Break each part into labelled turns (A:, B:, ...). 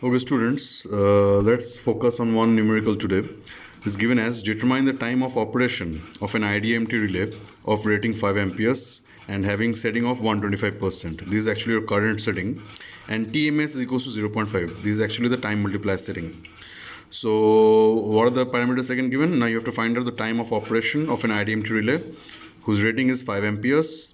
A: Okay, students, let's focus on one numerical today. It's given as determine the time of operation of an IDMT relay of rating 5 amperes and having setting of 125%. This is actually your current setting, and TMS is equals to 0.5. This is actually the time multiplier setting. So, what are the parameters again given? Now you have to find out the time of operation of an IDMT relay whose rating is 5 amperes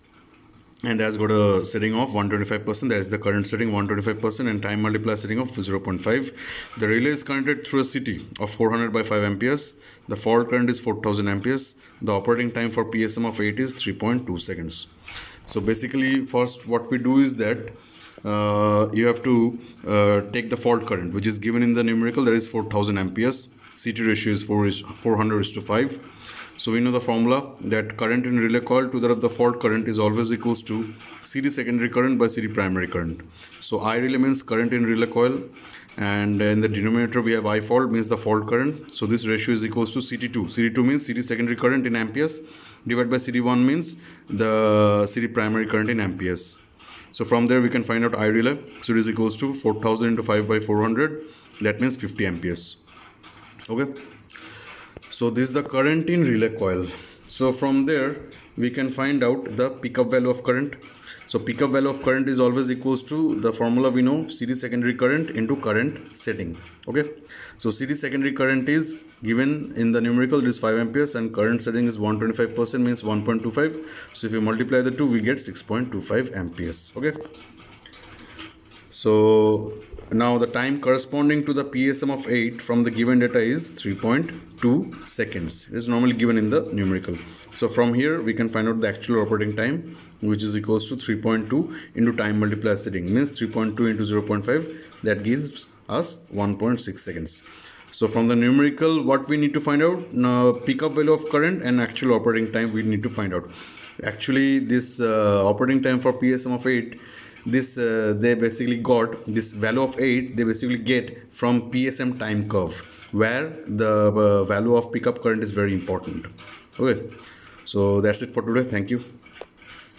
A: and that's got a setting of 125%. That is the current setting 125% and time multiplier setting of 0.5. The relay is connected through a CT of 400 by 5 amperes. The fault current is 4000 amperes. The operating time for PSM of 8 is 3.2 seconds. So basically, first what we do is that you have to take the fault current, which is given in the numerical, that is 4000 amperes. CT ratio is 400:5. So we know the formula that current in relay coil to that of the fault current is always equals to CD secondary current by CD primary current. So I relay means current in relay coil, and in the denominator we have I fault means the fault current. So this ratio is equals to CD2. CD2 means CD secondary current in amperes divided by CD1 means the CD primary current in amperes. So from there we can find out I relay. So it is equals to 4000 into 5 by 400. That means 50 amperes. Okay. So this is the current in relay coil. So from there we can find out the pickup value of current. So pickup value of current is always equals to the formula we know, CD secondary current into current setting. Okay. So CD secondary current is given in the numerical, it is 5 amperes and current setting is 125% means 1.25. So if you multiply the two, we get 6.25 amperes. Okay. So now the time corresponding to the PSM of 8 from the given data is 3.2 seconds. It is normally given in the numerical. So from here we can find out the actual operating time, which is equals to 3.2 into time multiplier setting means 3.2 into 0.5, that gives us 1.6 seconds. So from the numerical, what we need to find out, now pickup value of current and actual operating time we need to find out. Actually this operating time for PSM of 8, this they basically got this value of 8 they basically get from PSM time curve, where the value of pickup current is very important. Okay, so that's it for today. Thank you.